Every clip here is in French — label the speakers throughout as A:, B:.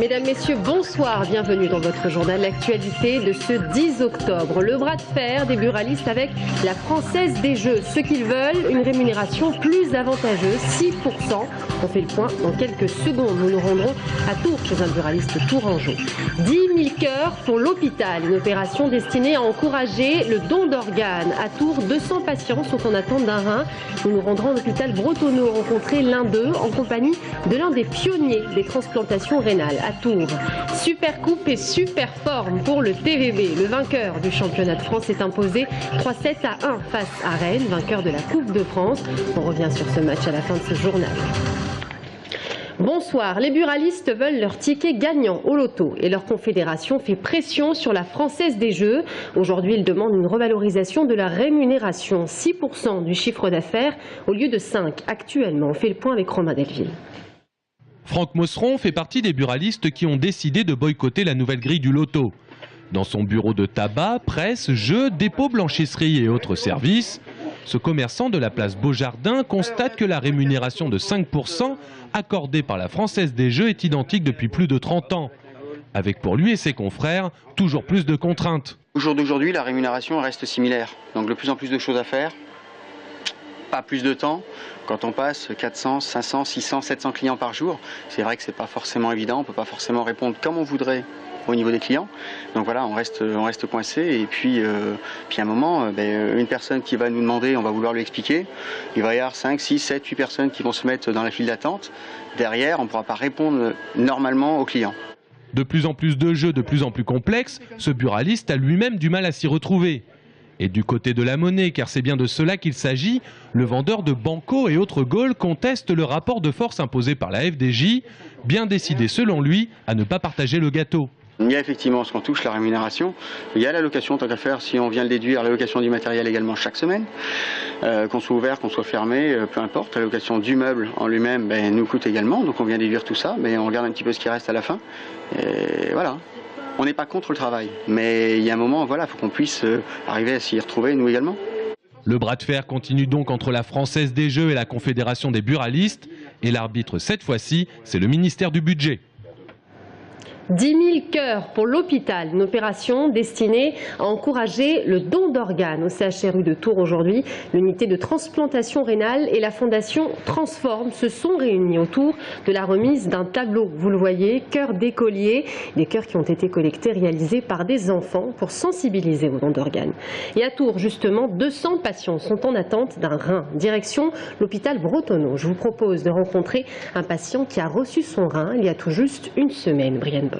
A: Mesdames, Messieurs, bonsoir, bienvenue dans votre journal L'actualité de ce 10 octobre. Le bras de fer des buralistes avec la Française des Jeux. Ce qu'ils veulent, une rémunération plus avantageuse, 6%. On fait le point dans quelques secondes. Nous nous rendrons à Tours chez un buraliste tourangeau. 10 000 cœurs pour l'hôpital, une opération destinée à encourager le don d'organes. À Tours, 200 patients sont en attente d'un rein. Nous nous rendrons à l'hôpital Bretonneau, rencontrer l'un d'eux en compagnie de l'un des pionniers des transplantations rénales. À Tours, super coupe et super forme pour le TVB. Le vainqueur du championnat de France est imposé 3-7 à 1 face à Rennes, vainqueur de la Coupe de France. On revient sur ce match à la fin de ce journal. Bonsoir, les buralistes veulent leur ticket gagnant au loto et leur confédération fait pression sur la Française des Jeux. Aujourd'hui, ils demandent une revalorisation de la rémunération, 6% du chiffre d'affaires au lieu de 5% actuellement. On fait le point avec Romain Delville.
B: Franck Mosseron fait partie des buralistes qui ont décidé de boycotter la nouvelle grille du loto. Dans son bureau de tabac, presse, jeux, dépôt, blanchisserie et autres services, ce commerçant de la place Beaujardin constate que la rémunération de 5% accordée par la Française des Jeux est identique depuis plus de 30 ans. Avec pour lui et ses confrères, toujours plus de contraintes.
C: Au jour d'aujourd'hui, la rémunération reste similaire. Donc de plus en plus de choses à faire, pas plus de temps. Quand on passe 400, 500, 600, 700 clients par jour, c'est vrai que c'est pas forcément évident, on peut pas forcément répondre comme on voudrait au niveau des clients. Donc voilà, on reste coincé et puis à un moment, une personne qui va nous demander, on va vouloir lui expliquer, il va y avoir 5, 6, 7, 8 personnes qui vont se mettre dans la file d'attente. Derrière, on ne pourra pas répondre normalement aux clients.
B: De plus en plus de jeux, de plus en plus complexes, ce buraliste a lui-même du mal à s'y retrouver. Et du côté de la monnaie, car c'est bien de cela qu'il s'agit, le vendeur de Banco et autres Gaules conteste le rapport de force imposé par la FDJ, bien décidé selon lui à ne pas partager le gâteau.
C: Il y a effectivement ce qu'on touche, la rémunération. Il y a l'allocation, tant qu'à faire, si on vient le déduire, l'allocation du matériel également chaque semaine. Qu'on soit ouvert, qu'on soit fermé, peu importe. L'allocation du meuble en lui-même nous coûte également, donc on vient déduire tout ça, mais on regarde un petit peu ce qui reste à la fin. Et voilà. On n'est pas contre le travail, mais il y a un moment, voilà, il faut qu'on puisse arriver à s'y retrouver, nous également.
B: Le bras de fer continue donc entre la Française des Jeux et la Confédération des buralistes. Et l'arbitre, cette fois-ci, c'est le ministère du Budget.
A: 10 000 cœurs pour l'hôpital, une opération destinée à encourager le don d'organes au CHRU de Tours aujourd'hui. L'unité de transplantation rénale et la fondation Transform se sont réunis autour de la remise d'un tableau. Vous le voyez, cœurs d'écoliers, des cœurs qui ont été collectés, réalisés par des enfants pour sensibiliser au don d'organes. Et à Tours, justement, 200 patients sont en attente d'un rein. Direction l'hôpital Bretonneau. Je vous propose de rencontrer un patient qui a reçu son rein il y a tout juste une semaine. Brian Bock.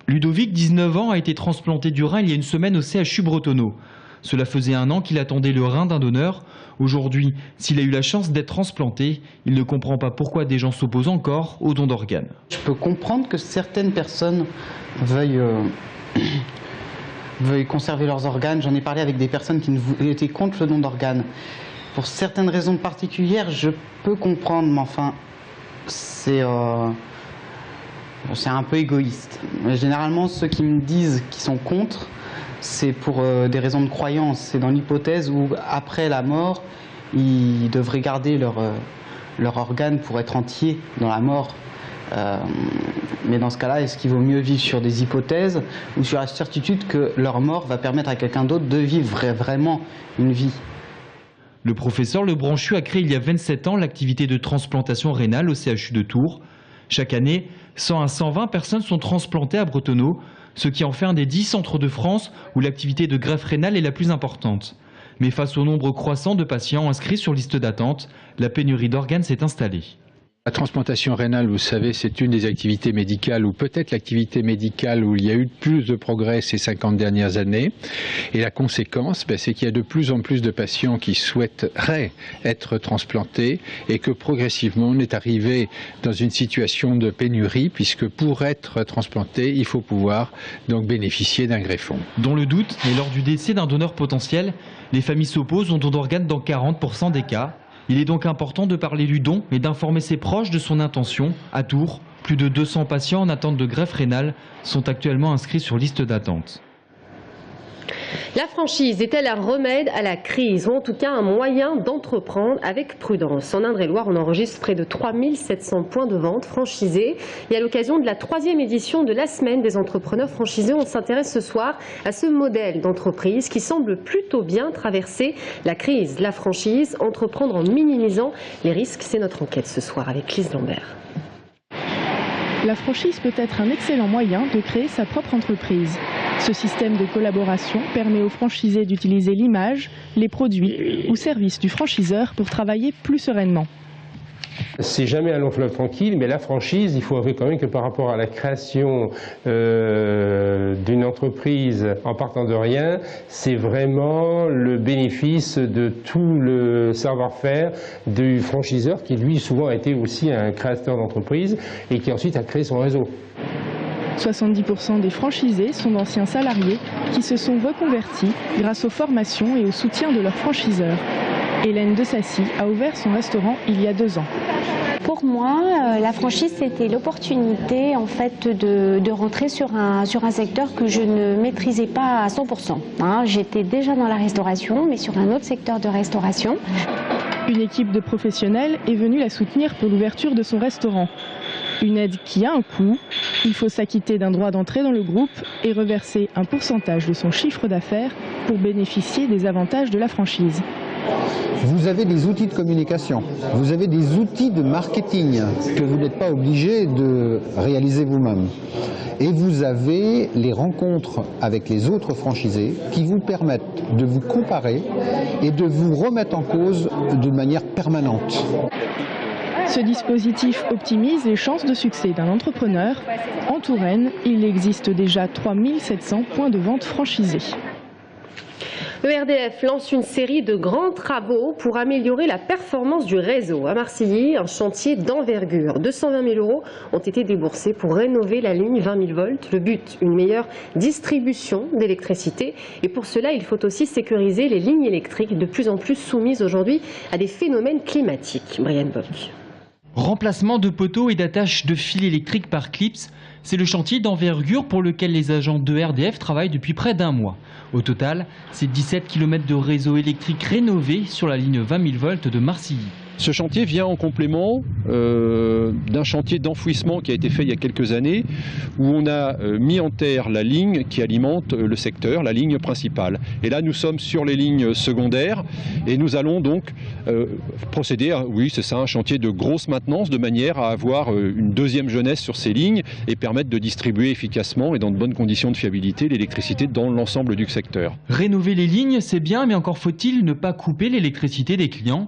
D: Ludovic, 19 ans, a été transplanté du rein il y a une semaine au CHU Bretonneau. Cela faisait 1 an qu'il attendait le rein d'un donneur. Aujourd'hui, s'il a eu la chance d'être transplanté, il ne comprend pas pourquoi des gens s'opposent encore au don d'organes.
E: Je peux comprendre que certaines personnes veuillent conserver leurs organes. J'en ai parlé avec des personnes qui étaient contre le don d'organes. Pour certaines raisons particulières, je peux comprendre, mais enfin, c'est un peu égoïste. Mais généralement, ceux qui me disent qu'ils sont contre, c'est pour des raisons de croyance. C'est dans l'hypothèse où, après la mort, ils devraient garder leur organe pour être entier dans la mort. Mais dans ce cas-là, est-ce qu'il vaut mieux vivre sur des hypothèses ou sur la certitude que leur mort va permettre à quelqu'un d'autre de vivre vraiment une vie?
D: Le professeur Lebranchu a créé il y a 27 ans l'activité de transplantation rénale au CHU de Tours. Chaque année, 100 à 120 personnes sont transplantées à Bretonneau, ce qui en fait un des 10 centres de France où l'activité de greffe rénale est la plus importante. Mais face au nombre croissant de patients inscrits sur liste d'attente, la pénurie d'organes s'est installée.
F: La transplantation rénale, vous savez, c'est une des activités médicales, ou peut-être l'activité médicale où il y a eu plus de progrès ces 50 dernières années. Et la conséquence, c'est qu'il y a de plus en plus de patients qui souhaiteraient être transplantés et que progressivement on est arrivé dans une situation de pénurie, puisque pour être transplanté, il faut pouvoir donc bénéficier d'un greffon.
D: Dans le doute, et lors du décès d'un donneur potentiel, les familles s'opposent au don d'organes dans 40% des cas. Il est donc important de parler du don et d'informer ses proches de son intention. À Tours, plus de 200 patients en attente de greffe rénale sont actuellement inscrits sur liste d'attente.
A: La franchise est-elle un remède à la crise ou en tout cas un moyen d'entreprendre avec prudence? En Indre-et-Loire, on enregistre près de 3700 points de vente franchisés. Et à l'occasion de la 3e édition de la semaine des entrepreneurs franchisés, on s'intéresse ce soir à ce modèle d'entreprise qui semble plutôt bien traverser la crise. La franchise, entreprendre en minimisant les risques, c'est notre enquête ce soir avec Lise Lambert.
G: La franchise peut être un excellent moyen de créer sa propre entreprise. Ce système de collaboration permet aux franchisés d'utiliser l'image, les produits ou services du franchiseur pour travailler plus sereinement.
H: C'est jamais un long fleuve tranquille, mais la franchise, il faut avouer quand même que par rapport à la création d'une entreprise en partant de rien, c'est vraiment le bénéfice de tout le savoir-faire du franchiseur qui lui souvent a été aussi un créateur d'entreprise et qui ensuite a créé son réseau.
G: 70% des franchisés sont d'anciens salariés qui se sont reconvertis grâce aux formations et au soutien de leurs franchiseurs. Hélène de Sassy a ouvert son restaurant il y a 2 ans.
I: Pour moi, la franchise, c'était l'opportunité en fait de rentrer sur un secteur que je ne maîtrisais pas à 100%. J'étais déjà dans la restauration, mais sur un autre secteur de restauration.
G: Une équipe de professionnels est venue la soutenir pour l'ouverture de son restaurant. Une aide qui a un coût. Il faut s'acquitter d'un droit d'entrée dans le groupe et reverser un pourcentage de son chiffre d'affaires pour bénéficier des avantages de la franchise.
J: Vous avez des outils de communication, vous avez des outils de marketing que vous n'êtes pas obligé de réaliser vous-même. Et vous avez les rencontres avec les autres franchisés qui vous permettent de vous comparer et de vous remettre en cause de manière permanente.
G: Ce dispositif optimise les chances de succès d'un entrepreneur. En Touraine, il existe déjà 3700 points de vente franchisés.
A: ERDF lance une série de grands travaux pour améliorer la performance du réseau. À Marcilly, un chantier d'envergure. 220 000 € ont été déboursés pour rénover la ligne 20 000 volts. Le but, une meilleure distribution d'électricité. Et pour cela, il faut aussi sécuriser les lignes électriques de plus en plus soumises aujourd'hui à des phénomènes climatiques. Brian Bock.
D: Remplacement de poteaux et d'attaches de fils électriques par clips, c'est le chantier d'envergure pour lequel les agents de ERDF travaillent depuis près d'1 mois. Au total, c'est 17 km de réseau électrique rénové sur la ligne 20 000 volts de Marcilly.
K: Ce chantier vient en complément d'un chantier d'enfouissement qui a été fait il y a quelques années, où on a mis en terre la ligne qui alimente le secteur, la ligne principale. Et là, nous sommes sur les lignes secondaires et nous allons donc procéder à, oui, c'est ça, un chantier de grosse maintenance, de manière à avoir une deuxième jeunesse sur ces lignes et permettre de distribuer efficacement et dans de bonnes conditions de fiabilité l'électricité dans l'ensemble du secteur.
D: Rénover les lignes, c'est bien, mais encore faut-il ne pas couper l'électricité des clients.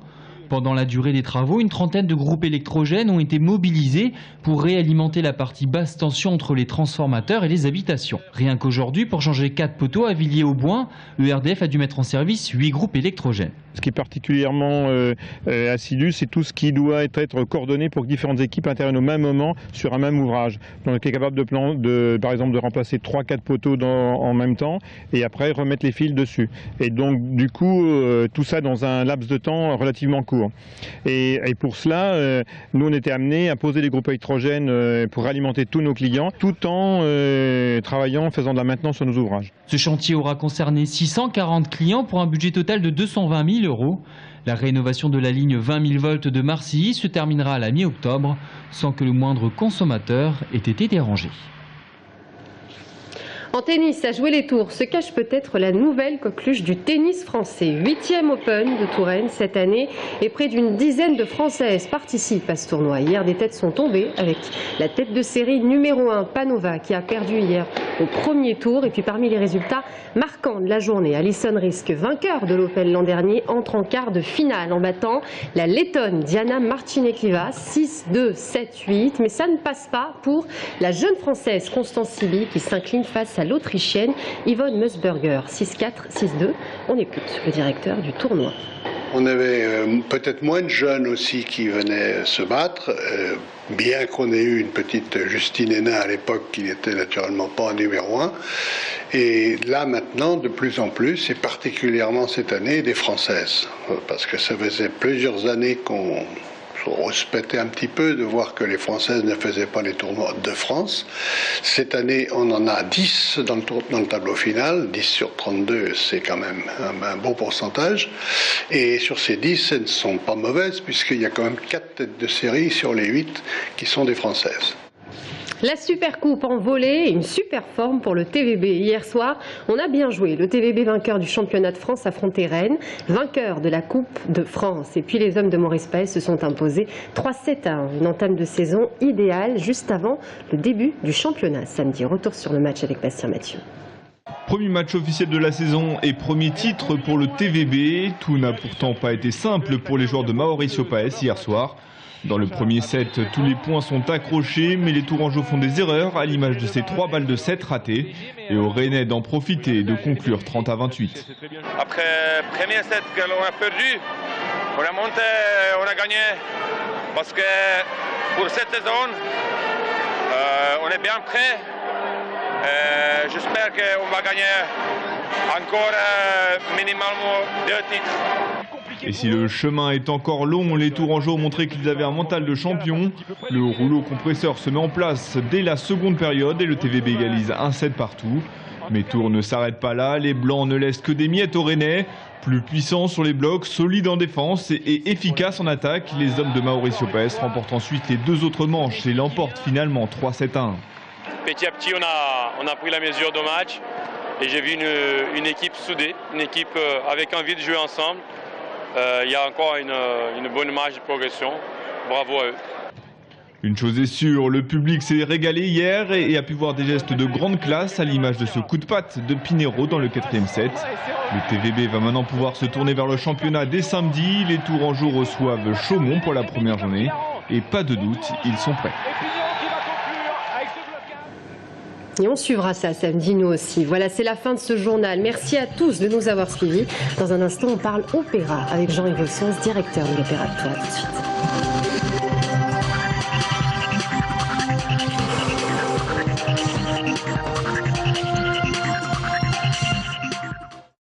D: Pendant la durée des travaux, une trentaine de groupes électrogènes ont été mobilisés pour réalimenter la partie basse tension entre les transformateurs et les habitations. Rien qu'aujourd'hui, pour changer 4 poteaux à Villiers-au-Boin, ERDF a dû mettre en service 8 groupes électrogènes.
L: Ce qui est particulièrement assidu, c'est tout ce qui doit être coordonné pour que différentes équipes interviennent au même moment sur un même ouvrage. Donc on est capable par exemple de remplacer 3-4 poteaux en même temps et après remettre les fils dessus. Et donc du coup, tout ça dans un laps de temps relativement court. Et pour cela, nous on était amenés à poser des groupes électrogènes pour alimenter tous nos clients, tout en travaillant, faisant de la maintenance sur nos ouvrages.
D: Ce chantier aura concerné 640 clients pour un budget total de 220 000 €. La rénovation de la ligne 20 000 volts de Marcilly se terminera à la mi-octobre, sans que le moindre consommateur ait été dérangé.
A: En tennis, à jouer les tours, se cache peut-être la nouvelle coqueluche du tennis français. 8e Open de Touraine cette année et près d'une dizaine de Françaises participent à ce tournoi. Hier, des têtes sont tombées avec la tête de série numéro 1, Panova, qui a perdu hier au premier tour. Et puis parmi les résultats marquants de la journée, Alison Riske, vainqueur de l'Open l'an dernier, entre en quart de finale en battant la Lettonne Diana Marcineklieva 6-2, 7-8. Mais ça ne passe pas pour la jeune Française Constance Siby qui s'incline face à l'Autrichienne Yvonne Musburger, 6-4, 6-2. On écoute le directeur du tournoi.
M: On avait peut-être moins de jeunes aussi qui venaient se battre, bien qu'on ait eu une petite Justine Hénin à l'époque qui n'était naturellement pas en numéro 1. Et là maintenant, de plus en plus, et particulièrement cette année, des Françaises. Parce que ça faisait plusieurs années qu'on rouspétait un petit peu de voir que les Françaises ne faisaient pas les tournois de France. Cette année, on en a 10 dans le tableau final. 10 sur 32, c'est quand même un beau pourcentage. Et sur ces 10, elles ne sont pas mauvaises, puisqu'il y a quand même 4 têtes de série sur les 8 qui sont des Françaises.
A: La Supercoupe en volée, une super forme pour le TVB. Hier soir, on a bien joué. Le TVB vainqueur du championnat de France affrontait Rennes, vainqueur de la Coupe de France. Et puis les hommes de Maurice Paes se sont imposés 3-7-1. Une entame de saison idéale juste avant le début du championnat. Samedi, retour sur le match avec Bastien Mathieu.
N: Premier match officiel de la saison et premier titre pour le TVB. Tout n'a pourtant pas été simple pour les joueurs de Mauricio Paes hier soir. Dans le premier set, tous les points sont accrochés, mais les Tourangeaux font des erreurs, à l'image de ces 3 balles de 7 ratées. Et aux Rennais d'en profiter et de conclure 30-28.
O: Après le premier set qu'on a perdu, on a monté, on a gagné. Parce que pour cette saison, on est bien prêt. J'espère qu'on va gagner encore minimalement 2 titres.
N: Et si le chemin est encore long, les Tourangeaux ont montré qu'ils avaient un mental de champion. Le rouleau compresseur se met en place dès la seconde période et le TVB égalise 1-7 partout. Mais Tours ne s'arrête pas là, les Blancs ne laissent que des miettes aux Rennais. Plus puissants sur les blocs, solides en défense et efficaces en attaque, les hommes de Mauricio Paes remportent ensuite les 2 autres manches et l'emportent finalement 3-7-1.
O: Petit à petit, on a pris la mesure du match et j'ai vu une équipe soudée, une équipe avec envie de jouer ensemble. Il y a encore une bonne marge de progression. Bravo à eux.
N: Une chose est sûre, le public s'est régalé hier et a pu voir des gestes de grande classe à l'image de ce coup de patte de Pinheiro dans le 4e set. Le TVB va maintenant pouvoir se tourner vers le championnat dès samedi. Les Tourangeaux reçoivent Chaumont pour la première journée et pas de doute, ils sont prêts.
A: Et on suivra ça samedi, nous aussi. Voilà, c'est la fin de ce journal. Merci à tous de nous avoir suivis. Dans un instant, on parle opéra avec Jean-Yves Sens, directeur de l'Opéra de Tours. À tout de suite.